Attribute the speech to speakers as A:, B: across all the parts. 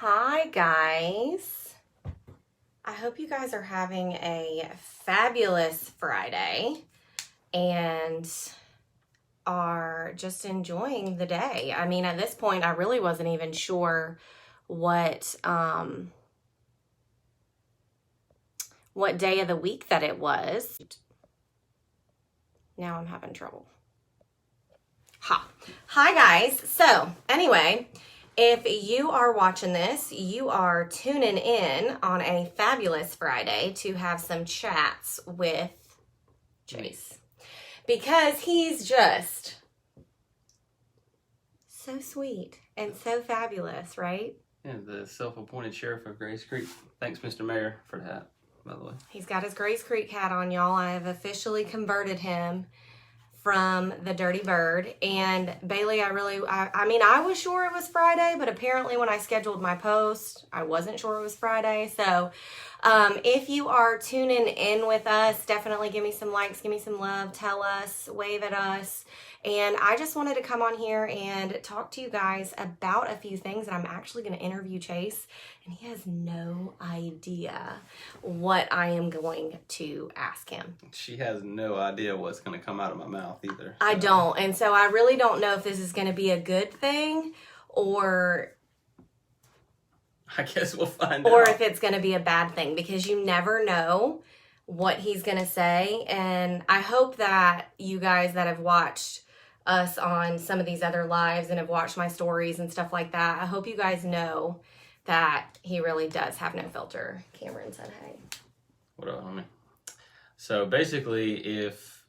A: Hi guys. I hope you guys are having a fabulous Friday and are just enjoying the day. I mean, at this point, I really wasn't even sure what day of the week that it was. Now I'm having trouble. Hi guys. So anyway, if you are watching this, you are tuning in on a fabulous Friday to have some chats with Chase. Because he's just so sweet and so fabulous, right?
B: Yeah, the self-appointed sheriff of Grace Creek. Thanks, Mr. Mayor, for that, by the way.
A: He's got his Grace Creek hat on, y'all. I have officially converted him from the Dirty Bird. And Bailey, I was sure it was Friday, but apparently when I scheduled my post, I wasn't sure it was Friday. So if you are tuning in with us, definitely give me some likes, give me some love, tell us, wave at us. And I just wanted to come on here and talk to you guys about a few things. And I'm actually going to interview Chase, and he has no idea what I am going to ask him.
B: She has no idea what's going to come out of my mouth either.
A: I don't. And so I really don't know if this is going to be a good thing or
B: I guess we'll find out.
A: Or if it's going to be a bad thing, because you never know what he's going to say. And I hope that you guys that have watched us on some of these other lives and have watched my stories and stuff like that, I hope you guys know that he really does have no filter. Cameron said, hey.
B: What up, homie? So basically, if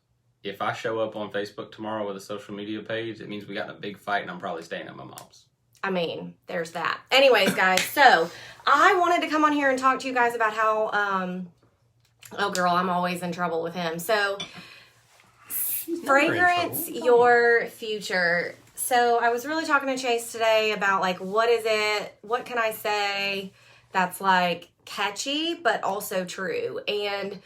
B: I show up on Facebook tomorrow with a social media page, it means we got in a big fight and I'm probably staying at my mom's.
A: I mean, there's that. Anyways, guys, so I wanted to come on here and talk to you guys about how, oh girl, I'm always in trouble with him. So, fragrance your future. So I was really talking to Chase today about like, what can I say that's like catchy, but also true. And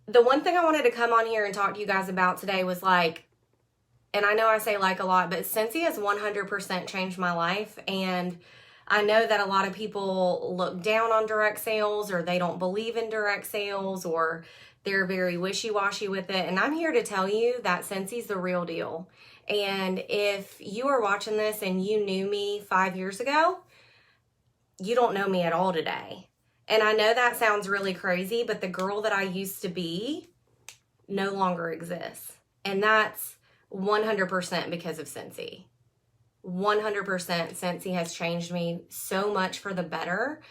A: the one thing I wanted to come on here and talk to you guys about today was like, and I know I say like a lot, but Scentsy has 100% changed my life. And I know that a lot of people look down on direct sales, or they don't believe in direct sales, or they're very wishy-washy with it. And I'm here to tell you that Scentsy's the real deal. And if you are watching this and you knew me 5 years ago, you don't know me at all today. And I know that sounds really crazy, but the girl that I used to be no longer exists. And that's 100% because of Scentsy. 100% Scentsy has changed me so much for the better.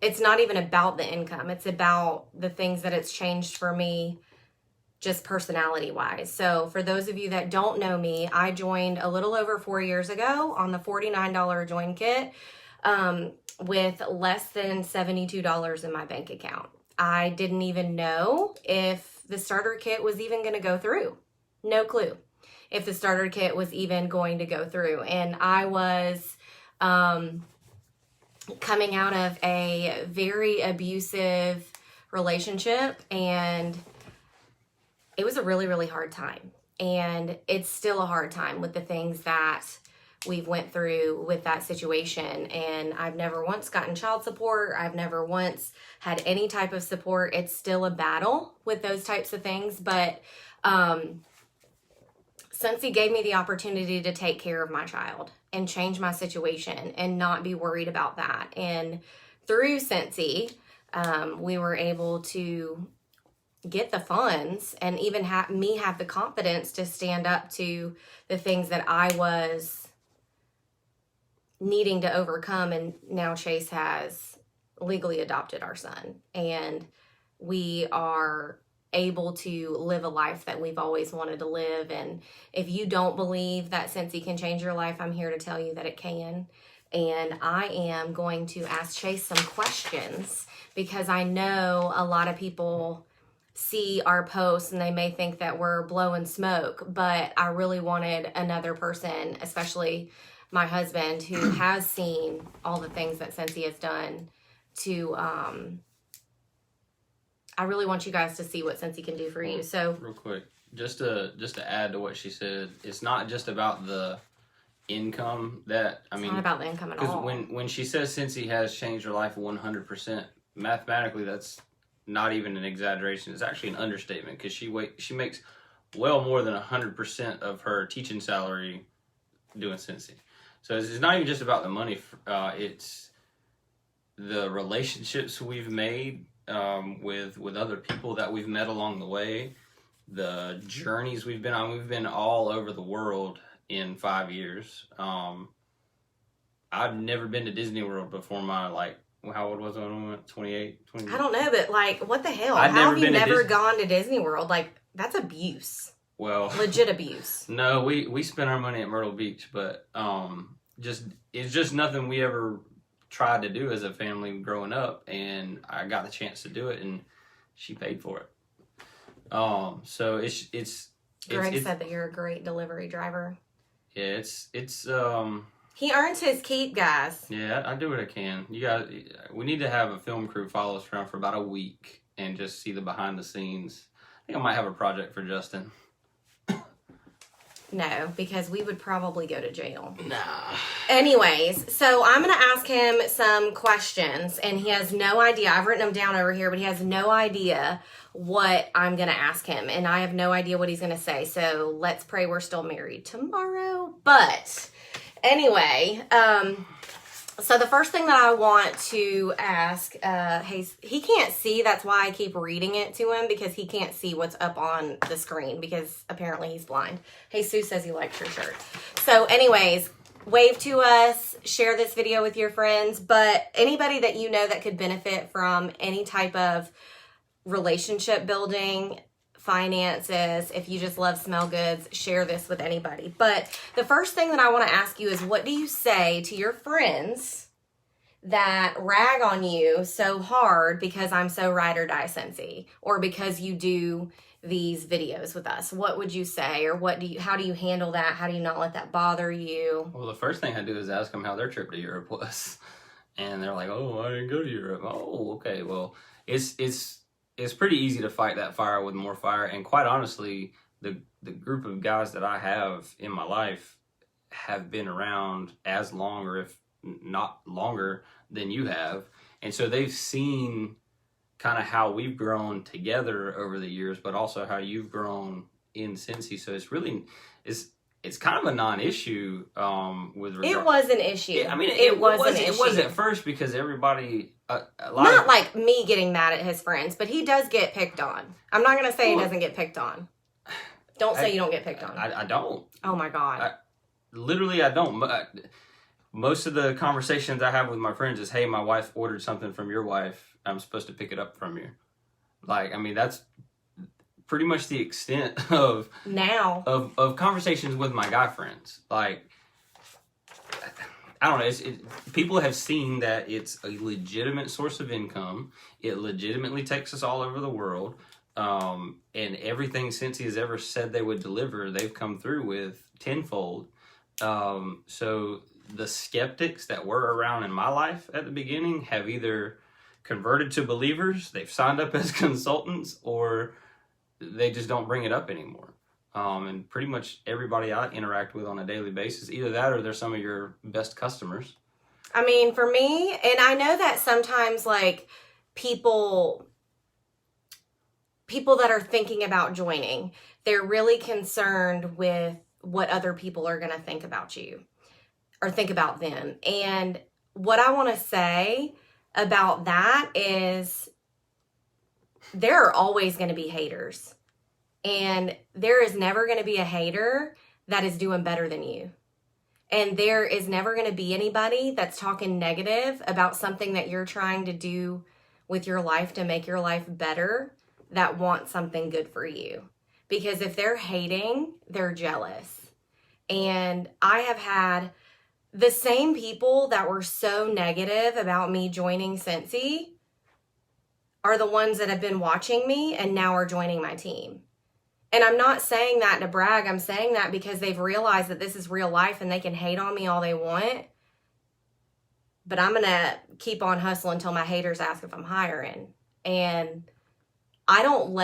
A: It's not even about the income. It's about the things that it's changed for me just personality wise. So for those of you that don't know me, I joined a little over 4 years ago on the $49 join kit with less than $72 in my bank account. I didn't even know if the starter kit was even going to go through. No clue if the starter kit was even going to go through. And I was coming out of a very abusive relationship, and it was a really, really hard time. And it's still a hard time with the things that we've went through with that situation. And I've never once gotten child support. I've never once had any type of support. It's still a battle with those types of things. But Scentsy gave me the opportunity to take care of my child and change my situation and not be worried about that. And through Scentsy, we were able to get the funds and even have the confidence to stand up to the things that I was needing to overcome. And now Chase has legally adopted our son, and we are able to live a life that we've always wanted to live. And if you don't believe that Scentsy can change your life, I'm here to tell you that it can. And I am going to ask Chase some questions, because I know a lot of people see our posts and they may think that we're blowing smoke, but I really wanted another person, especially my husband, who has seen all the things that Scentsy has done, to I really want you guys to see what Scentsy can do for you. So
B: real quick, just to add to what she said, it's not just about the income that, I
A: It's
B: mean,
A: not about the income at all.
B: because when she says Cincy has changed her life 100%, mathematically that's not even an exaggeration. It's actually an understatement because she makes well more than 100% of her teaching salary doing Cincy. So it's not even just about the money. It's the relationships we've made with other people that we've met along the way, the journeys we've been on. We've been all over the world in 5 years. I've never been to Disney World before my, like, how old was I when I went? 28? 20?
A: I don't know, but like, what the hell?
B: I've
A: How
B: never
A: have you
B: been to
A: never
B: Disney-
A: gone to Disney World? Like, that's abuse.
B: Well,
A: Legit abuse.
B: no, we spent our money at Myrtle Beach, but it's just nothing we ever tried to do as a family growing up, and I got the chance to do it, and she paid for it. So it's
A: Greg said that you're a great delivery driver.
B: yeah, it's
A: He earns his keep, guys.
B: yeah, I do what I can. We need to have a film crew follow us around for about a week and just see the behind the scenes. I think I might have a project for Justin.
A: No, because we would probably go to jail.
B: Nah.
A: Anyways, so I'm going to ask him some questions, and he has no idea. I've written them down over here, but he has no idea what I'm going to ask him, and I have no idea what he's going to say. So let's pray we're still married tomorrow. But anyway, so the first thing that I want to ask, he can't see. That's why I keep reading it to him, because he can't see what's up on the screen because apparently he's blind. Jesus says he likes your shirt. So anyways, wave to us, share this video with your friends, but anybody that you know that could benefit from any type of relationship building, finances, if you just love smell goods, share this with anybody. But the first thing that I want to ask you is, what do you say to your friends that rag on you so hard because I'm so ride or die Cincy, or because you do these videos with us? What would you say, or how do you handle that? How do you not let that bother you?
B: Well, the first thing I do is ask them how their trip to Europe was, and they're like, "Oh, I didn't go to Europe." Oh, okay. Well, it's pretty easy to fight that fire with more fire, and quite honestly, the group of guys that I have in my life have been around as long, or if not longer than you have, and so they've seen kind of how we've grown together over the years, but also how you've grown in Cincy. So it's kind of a non-issue with regard.
A: It was an issue.
B: Yeah, I mean,
A: it was an issue.
B: It was at first because everybody,
A: not like me getting mad at his friends, but he does get picked on. I'm not going to say he doesn't get picked on. Don't say you don't get picked on.
B: I don't.
A: Oh my God.
B: Literally, I don't. Most of the conversations I have with my friends is, "Hey, my wife ordered something from your wife. I'm supposed to pick it up from you." Like, I mean, that's pretty much the extent of conversations with my guy friends. Like, I don't know. People have seen that it's a legitimate source of income. It legitimately takes us all over the world. And everything Cincy has ever said they would deliver, they've come through with tenfold. So the skeptics that were around in my life at the beginning have either converted to believers, they've signed up as consultants, or they just don't bring it up anymore. And pretty much everybody I interact with on a daily basis, either that or they're some of your best customers.
A: I mean, for me, and I know that sometimes, like, people that are thinking about joining, they're really concerned with what other people are going to think about you or think about them. And what I want to say about that is, there are always going to be haters. And there is never going to be a hater that is doing better than you. And there is never going to be anybody that's talking negative about something that you're trying to do with your life to make your life better, that wants something good for you. Because if they're hating, they're jealous. And I have had the same people that were so negative about me joining Cincy are the ones that have been watching me and now are joining my team. And I'm not saying that to brag. I'm saying that because they've realized that this is real life and they can hate on me all they want. But I'm going to keep on hustling until my haters ask if I'm hiring. And I don't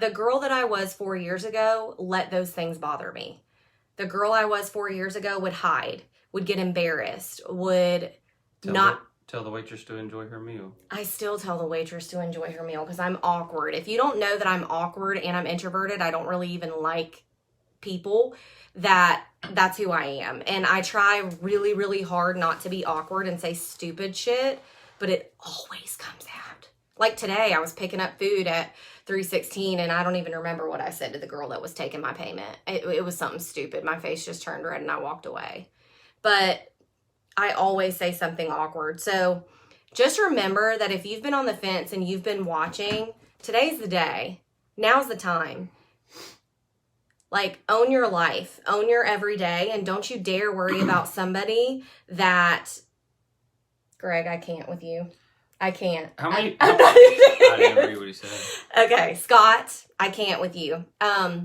A: the girl that I was 4 years ago, let those things bother me. The girl I was 4 years ago would hide, would get embarrassed, would
B: Tell the waitress to enjoy her meal.
A: I still tell the waitress to enjoy her meal because I'm awkward. If you don't know that I'm awkward and I'm introverted, I don't really even like people, that's who I am. And I try really, really hard not to be awkward and say stupid shit, but it always comes out. Like today, I was picking up food at 316 and I don't even remember what I said to the girl that was taking my payment. It was something stupid. My face just turned red and I walked away. But I always say something awkward. So just remember that if you've been on the fence and you've been watching, today's the day. Now's the time. Like, own your life. Own your everyday. And don't you dare worry about somebody that... Greg, I can't with you. I can't.
B: How many...
A: I'm
B: not I didn't
A: even...
B: read what he said.
A: Okay, Scott, I can't with you. I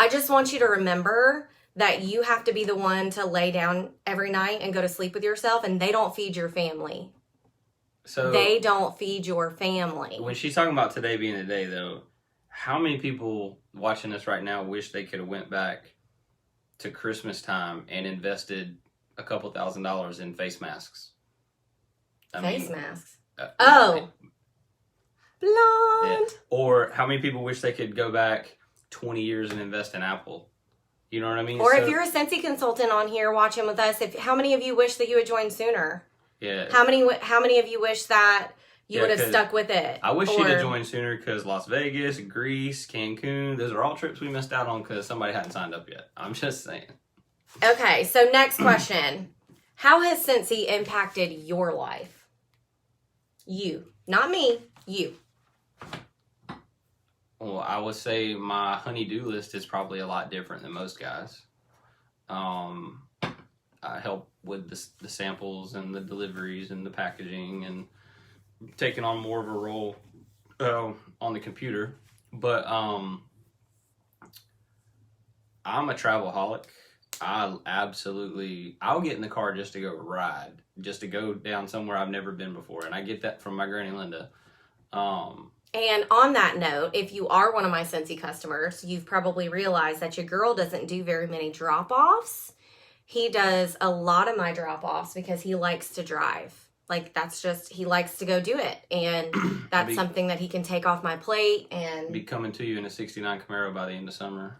A: just want you to remember that you have to be the one to lay down every night and go to sleep with yourself, and they don't feed your family.
B: So
A: they don't feed your family.
B: When she's talking about today being the day, though, how many people watching this right now wish they could have went back to Christmas time and invested a couple $1,000s in face masks?
A: Face masks?
B: Blonde.
A: Yeah.
B: Or how many people wish they could go back 20 years and invest in Apple? You know what I mean?
A: Or if you're a Scentsy consultant on here watching with us, how many of you wish that you had joined sooner?
B: Yeah.
A: How many of you wish that you would have stuck with it?
B: I wish you'd have joined sooner because Las Vegas, Greece, Cancun, those are all trips we missed out on because somebody hadn't signed up yet. I'm just saying.
A: Okay, so next question. How has Scentsy impacted your life? You. Not me. You.
B: Well, I would say my honey-do list is probably a lot different than most guys. I help with the samples and the deliveries and the packaging and taking on more of a role on the computer. But I'm a travelaholic. I'll get in the car just to go ride, just to go down somewhere I've never been before. And I get that from my Granny Linda.
A: And on that note, if you are one of my Scentsy customers, you've probably realized that your girl doesn't do very many drop-offs. He does a lot of my drop-offs because he likes to drive. Like, he likes to go do it. And that's something that he can take off my plate and...
B: Be coming to you in a 69 Camaro by the end of summer.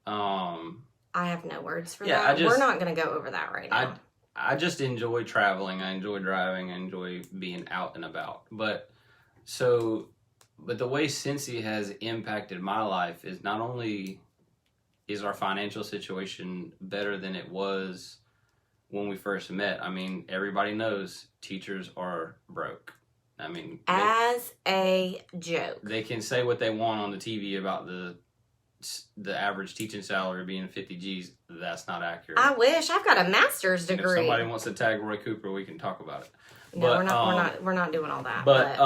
B: I
A: have no words for that. We're not going to go over that right now.
B: I just enjoy traveling. I enjoy driving. I enjoy being out and about. But the way Scentsy has impacted my life is not only is our financial situation better than it was when we first met. I mean, everybody knows teachers are broke. I mean,
A: as a joke.
B: They can say what they want on the TV about the average teaching salary being 50 G's. That's not accurate.
A: I wish. I've got a master's degree.
B: And if somebody wants to tag Roy Cooper, we can talk about it.
A: No, we're not doing all that.
B: But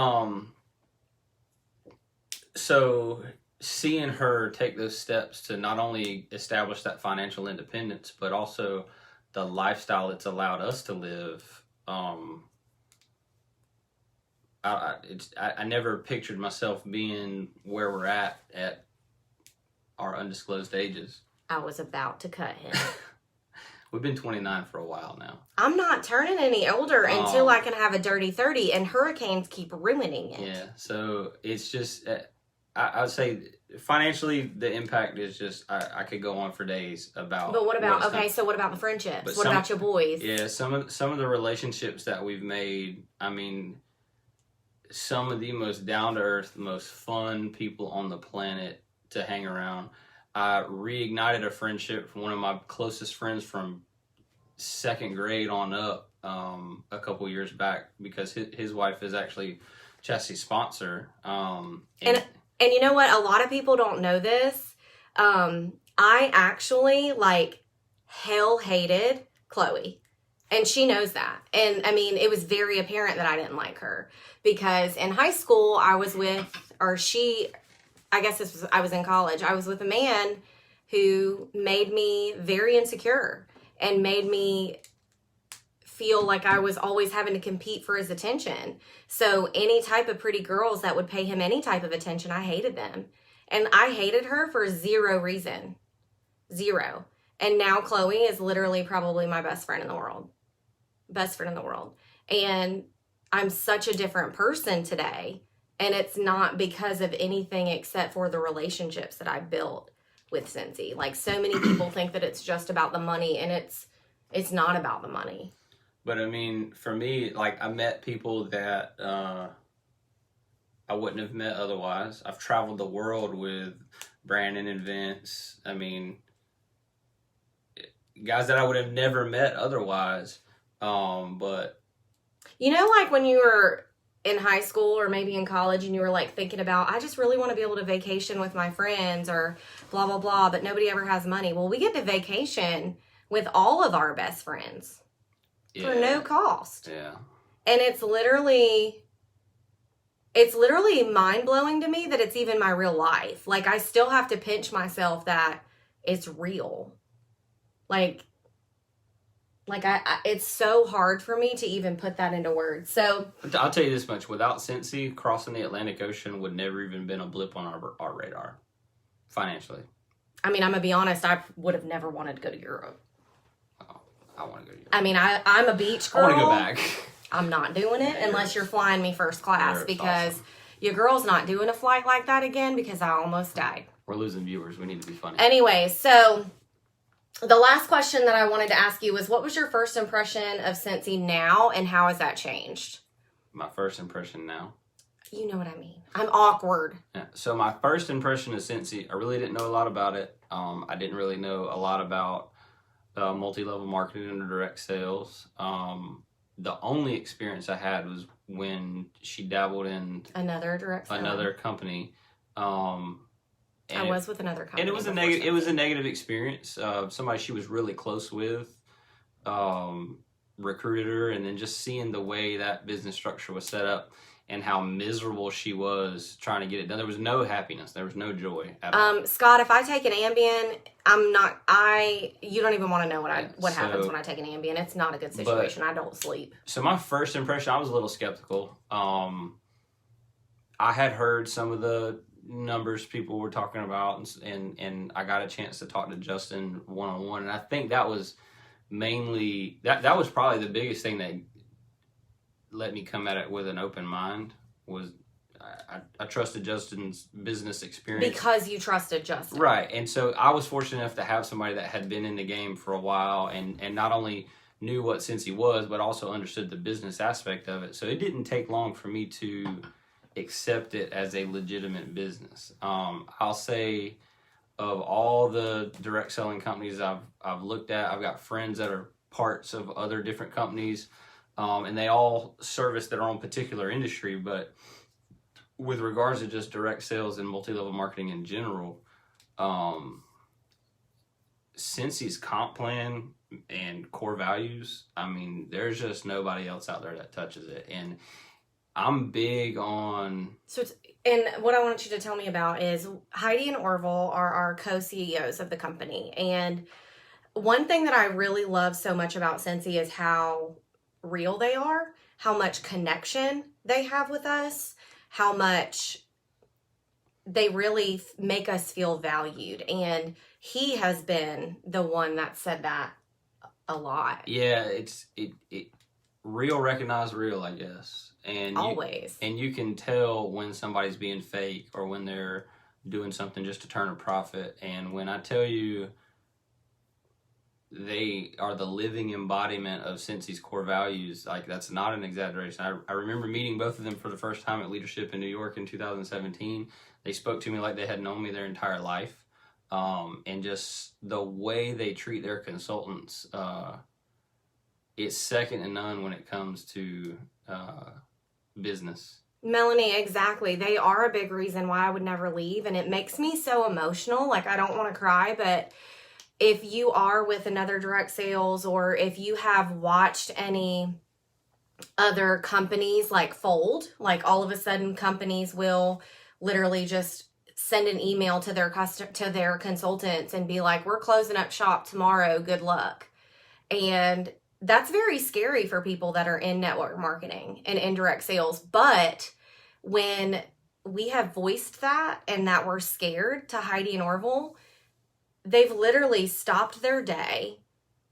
B: so seeing her take those steps to not only establish that financial independence, but also the lifestyle it's allowed us to live. I never pictured myself being where we're at our undisclosed ages.
A: I was about to cut him.
B: We've been 29 for a while now.
A: I'm not turning any older until I can have a dirty 30, and hurricanes keep ruining it.
B: Yeah, so it's just, I would say financially, the impact is just, I could go on for days about.
A: But what about, so what about the friendships? What about your boys?
B: Yeah, some of the relationships that we've made, I mean, some of the most down-to-earth, most fun people on the planet to hang around. I reignited a friendship from one of my closest friends from second grade on up a couple years back because his wife is actually Chelsea's sponsor. And
A: you know what? A lot of people don't know this. I actually hell hated Chloe. And she knows that. And I mean, it was very apparent that I didn't like her because in high school I was I was in college. I was with a man who made me very insecure and made me feel like I was always having to compete for his attention. So any type of pretty girls that would pay him any type of attention, I hated them. And I hated her for zero reason. Zero. And now Chloe is literally probably my best friend in the world. Best friend in the world. And I'm such a different person today. And it's not because of anything except for the relationships that I built with Scentsy. Like, so many people think that it's just about the money, and it's not about the money.
B: But I mean, for me, like, I met people that I wouldn't have met otherwise. I've traveled the world with Brandon and Vince. I mean, guys that I would have never met otherwise. But
A: you know, like when you were in high school or maybe in college and you were like thinking about, I just really want to be able to vacation with my friends or blah, blah, blah, but nobody ever has money. Well, we get to vacation with all of our best friends for no cost.
B: Yeah.
A: And it's literally mind-blowing to me that it's even my real life. Like, I still have to pinch myself that it's real. Like it's so hard for me to even put that into words. So
B: I'll tell you this much: without Scentsy, crossing the Atlantic Ocean would never even been a blip on our radar, financially.
A: I mean, I'm gonna be honest. I would have never wanted to go to Europe.
B: Oh, I want to go to Europe.
A: I mean, I'm a beach girl.
B: I want to go back.
A: I'm not doing it unless you're flying me first class,
B: Europe's
A: because
B: awesome.
A: Your girl's not doing a flight like that again because I almost died.
B: We're losing viewers. We need to be funny.
A: Anyway, so the last question that I wanted to ask you was, what was your first impression of Scentsy now, and how has that changed?
B: My first impression now.
A: You know what I mean. I'm awkward.
B: Yeah. So my first impression of Scentsy, I really didn't know a lot about it. I didn't really know a lot about multi-level marketing and direct sales. The only experience I had was when she dabbled in
A: Another direct seller.
B: another company.
A: I was with another company.
B: And it was a negative. It was a negative experience. Somebody she was really close with recruited her, and then just seeing the way that business structure was set up and how miserable she was trying to get it done. There was no happiness. There was no joy at all.
A: Scott, if I take an Ambien, you don't even want to know what happens when I take an Ambien. It's not a good situation. I don't sleep.
B: So my first impression, I was a little skeptical. I had heard some of the numbers people were talking about, and I got a chance to talk to Justin one-on-one, and I think that was mainly that was probably the biggest thing that let me come at it with an open mind. Was I trusted Justin's business experience
A: because you trusted Justin,
B: right? And so I was fortunate enough to have somebody that had been in the game for a while and not only knew what Scentsy was, but also understood the business aspect of it. So it didn't take long for me to accept it as a legitimate business. I'll say, of all the direct selling companies I've looked at, I've got friends that are parts of other different companies, and they all service their own particular industry. But with regards to just direct sales and multi-level marketing in general, Scentsy's comp plan and core values, I mean, there's just nobody else out there that touches it. And I'm big on...
A: And what I want you to tell me about is Heidi and Orville are our co-CEOs of the company. And one thing that I really love so much about Scentsy is how real they are, how much connection they have with us, how much they really make us feel valued. And he has been the one that said that a lot.
B: Yeah, it real recognize real, I guess. And
A: always.
B: And you can tell when somebody's being fake or when they're doing something just to turn a profit. And when I tell you they are the living embodiment of Scentsy's core values, like, that's not an exaggeration. I remember meeting both of them for the first time at Leadership in New York in 2017. They spoke to me like they had known me their entire life. And just the way they treat their consultants, it's second to none when it comes to business.
A: Melanie, exactly. They are a big reason why I would never leave, and it makes me so emotional. Like, I don't want to cry, but if you are with another direct sales, or if you have watched any other companies like fold, like all of a sudden companies will literally just send an email to their consultants and be like, we're closing up shop tomorrow, good luck. And that's very scary for people that are in network marketing and indirect sales. But when we have voiced that and that we're scared to Heidi and Orville, they've literally stopped their day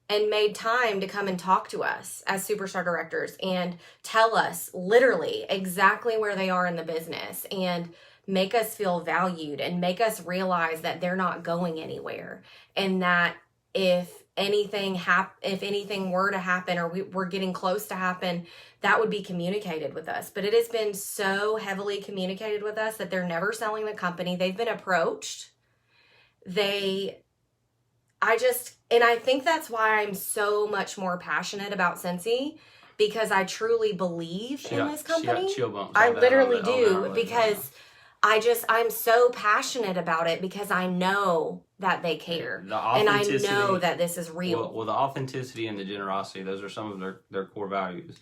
A: and made time to come and talk to us as Superstar directors and tell us literally exactly where they are in the business and make us feel valued and make us realize that they're not going anywhere, and that if anything were to happen, or we're getting close to happen, that would be communicated with us. But it has been so heavily communicated with us that they're never selling the company. They've been approached. I think that's why I'm so much more passionate about Scentsy, because I truly believe in this company.
B: She got chill bumps
A: I
B: on that
A: literally
B: on
A: do,
B: that
A: because I'm so passionate about it, because I know that they care.
B: The
A: And I
B: authenticity,
A: know that this is real.
B: Well, the authenticity and the generosity, those are some of their core values.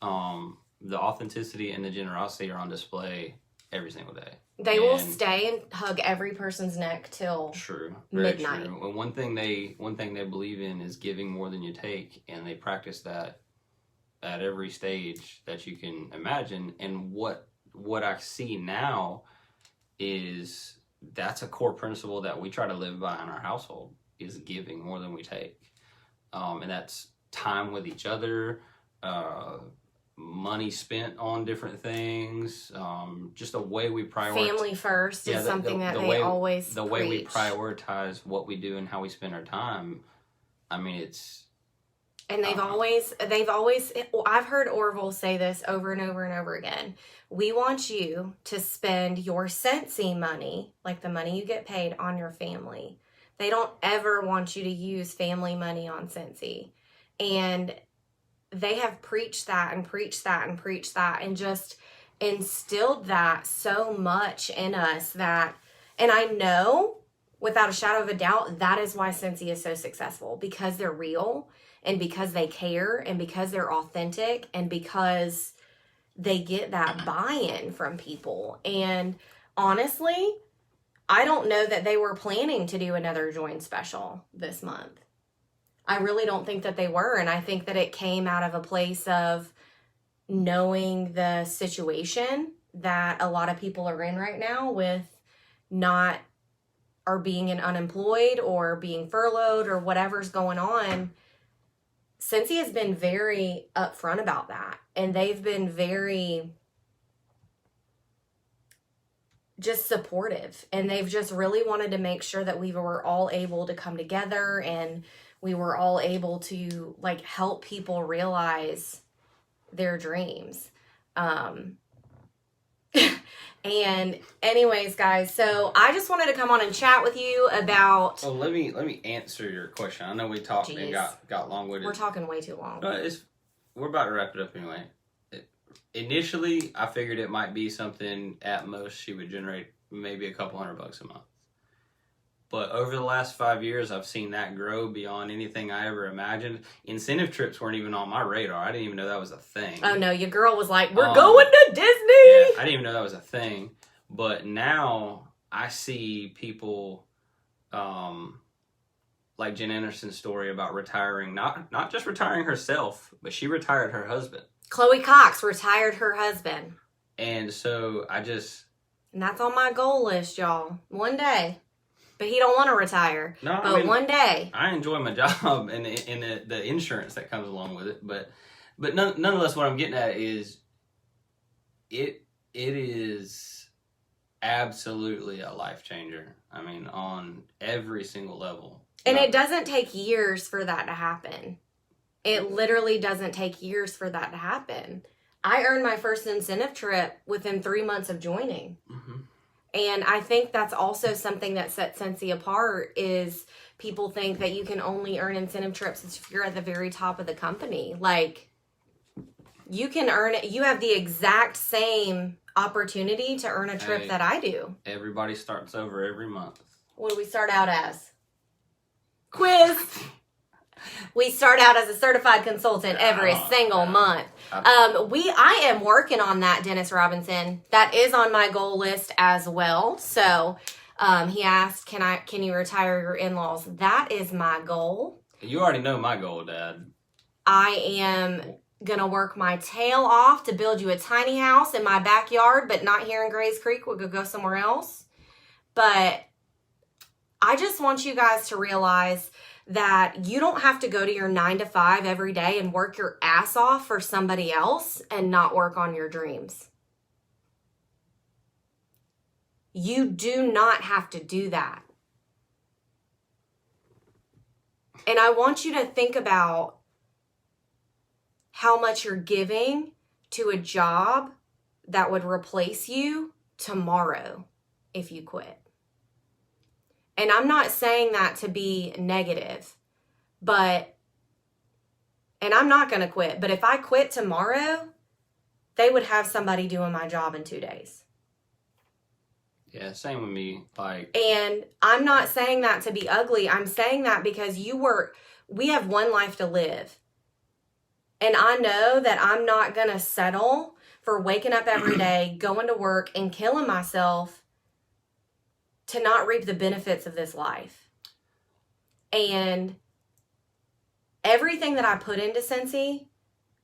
B: The authenticity and the generosity are on display every single day.
A: They will stay and hug every person's neck till midnight.
B: True. And one thing they believe in is giving more than you take, and they practice that at every stage that you can imagine. And what I see now is that's a core principle that we try to live by in our household, is giving more than we take. And that's time with each other, money spent on different things, just the way we prioritize.
A: Family first is something that they always
B: the way we prioritize what we do and how we spend our time. I mean, it's.
A: And they've always, I've heard Orville say this over and over and over again. We want you to spend your Scentsy money, like the money you get paid, on your family. They don't ever want you to use family money on Scentsy. And they have preached that and preached that and preached that and just instilled that so much in us that, and I know without a shadow of a doubt, that is why Scentsy is so successful, because they're real and because they care and because they're authentic and because they get that buy-in from people. And honestly, I don't know that they were planning to do another join special this month. I really don't think that they were. And I think that it came out of a place of knowing the situation that a lot of people are in right now with being unemployed or being furloughed or whatever's going on. Scentsy has been very upfront about that. And they've been very just supportive. And they've just really wanted to make sure that we were all able to come together and we were all able to help people realize their dreams. And anyways, guys, so I just wanted to come on and chat with you about.
B: Oh, let me answer your question. I know we talked and got long-winded.
A: We're talking way too long.
B: We're about to wrap it up anyway. Initially, I figured it might be something at most she would generate maybe a couple $100 a month. But over the last 5 years, I've seen that grow beyond anything I ever imagined. Incentive trips weren't even on my radar. I didn't even know that was a thing.
A: Oh, no. Your girl was like, we're going to Disney. Yeah,
B: I didn't even know that was a thing. But now I see people like Jen Anderson's story about retiring, not just retiring herself, but she retired her husband.
A: Chloe Cox retired her husband.
B: And so And
A: that's on my goal list, y'all. One day. But he don't want to retire.
B: No,
A: but one day.
B: I enjoy my job and the insurance that comes along with it. But nonetheless, what I'm getting at is it is absolutely a life changer. I mean, on every single level.
A: And it doesn't take years for that to happen. It literally doesn't take years for that to happen. I earned my first incentive trip within 3 months of joining. Mm-hmm. And I think that's also something that sets Scentsy apart is people think that you can only earn incentive trips if you're at the very top of the company. You can earn it. You have the exact same opportunity to earn a trip that I do.
B: Everybody starts over every month.
A: What do we start out as? Quiz. We start out as a certified consultant every single month. I am working on that, Dennis Robinson. That is on my goal list as well. So he asked, can you retire your in-laws? That is my goal.
B: You already know my goal, Dad.
A: I am gonna work my tail off to build you a tiny house in my backyard, but not here in Grays Creek. We'll go somewhere else. But I just want you guys to realize that you don't have to go to your 9 to 5 every day and work your ass off for somebody else and not work on your dreams. You do not have to do that. And I want you to think about how much you're giving to a job that would replace you tomorrow if you quit. And I'm not saying that to be negative, and I'm not going to quit, but if I quit tomorrow, they would have somebody doing my job in 2 days.
B: Yeah, same with me.
A: And I'm not saying that to be ugly. I'm saying that because we have one life to live. And I know that I'm not going to settle for waking up every day, going to work, and killing myself to not reap the benefits of this life. And everything that I put into Scentsy,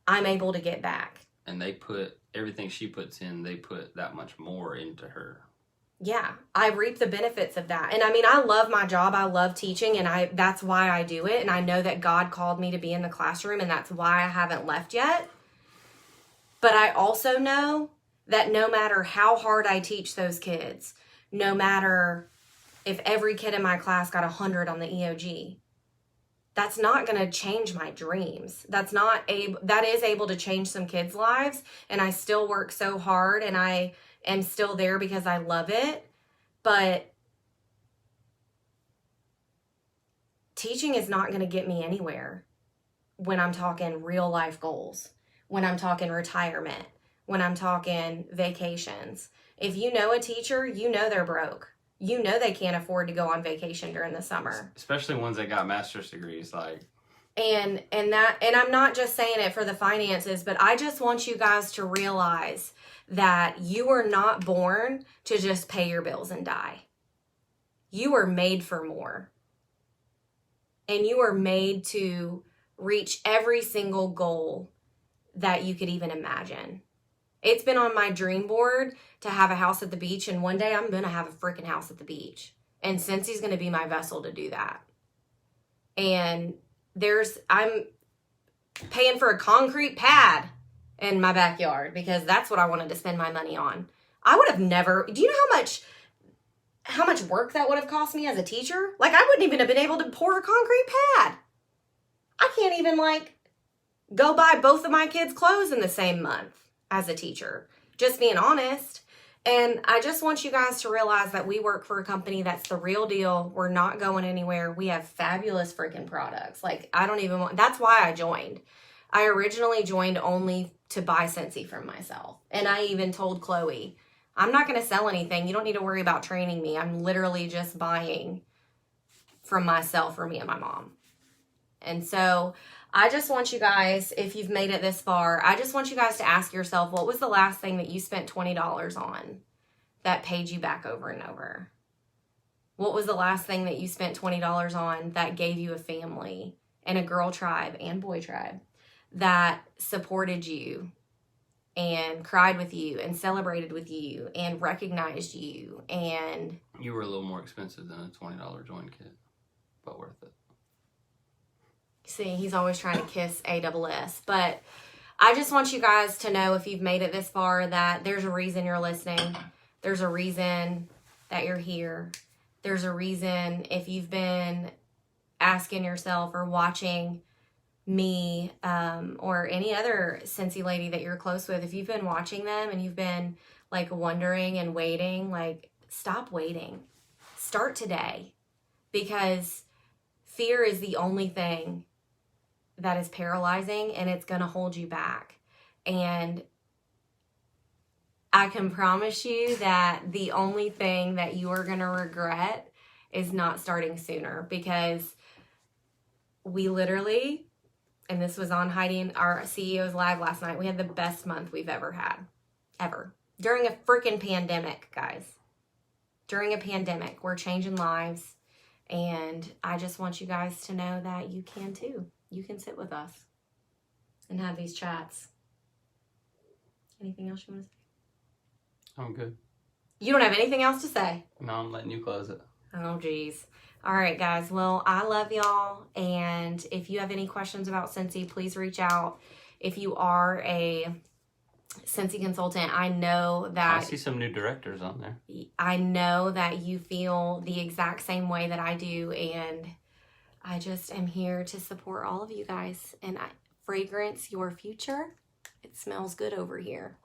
A: I'm able to get back. And
B: they put everything she puts in, they put that much more into her.
A: Yeah, I reap the benefits of that. And I mean, I love my job. I love teaching, and that's why I do it. And I know that God called me to be in the classroom, and that's why I haven't left yet. But I also know that no matter how hard I teach those kids, no matter if every kid in my class got 100 on the EOG, that's not going to change my dreams. That is able to change some kids' lives, and I still work so hard, and I am still there because I love it. But teaching is not going to get me anywhere when I'm talking real life goals, when I'm talking retirement, when I'm talking vacations. If you know a teacher, you know they're broke. You know they can't afford to go on vacation during the summer.
B: Especially ones that got master's degrees,
A: And I'm not just saying it for the finances, but I just want you guys to realize that you were not born to just pay your bills and die. You were made for more. And you were made to reach every single goal that you could even imagine. It's been on my dream board to have a house at the beach, and one day I'm going to have a freaking house at the beach. And Scentsy going to be my vessel to do that. And I'm paying for a concrete pad in my backyard because that's what I wanted to spend my money on. I would have never, do you know how much work that would have cost me as a teacher? I wouldn't even have been able to pour a concrete pad. I can't even go buy both of my kids' clothes in the same month as a teacher. Just being honest. And I just want you guys to realize that we work for a company that's the real deal. We're not going anywhere. We have fabulous freaking products. That's why I joined. I originally joined only to buy Scentsy from myself. And I even told Chloe, I'm not going to sell anything. You don't need to worry about training me. I'm literally just buying from myself for me and my mom. And so I just want you guys, if you've made it this far, I just want you guys to ask yourself, what was the last thing that you spent $20 on that paid you back over and over? What was the last thing that you spent $20 on that gave you a family and a girl tribe and boy tribe that supported you and cried with you and celebrated with you and recognized you? And
B: you were a little more expensive than a $20 joint kit, but worth it.
A: See, he's always trying to kiss ASS. But I just want you guys to know, if you've made it this far, that there's a reason you're listening. There's a reason that you're here. There's a reason if you've been asking yourself or watching me or any other Scentsy lady that you're close with, if you've been watching them and you've been wondering and waiting, stop waiting. Start today, because fear is the only thing that is paralyzing, and it's going to hold you back. And I can promise you that the only thing that you are going to regret is not starting sooner, because we literally, and this was on Heidi and our CEO's live last night, we had the best month we've ever had. Ever. During a freaking pandemic, guys. During a pandemic. We're changing lives. And I just want you guys to know that you can too. You can sit with us. and have these chats. Anything else you want to say?
B: I'm good.
A: You don't have anything else to say?
B: No, I'm letting you close it.
A: Oh, geez. All right, guys. Well, I love y'all. And if you have any questions about Scentsy, please reach out. If you are a Scentsy consultant, I know that
B: I see some new directors on there.
A: I know that you feel the exact same way that I do. And I just am here to support all of you guys. And fragrance your future. It smells good over here.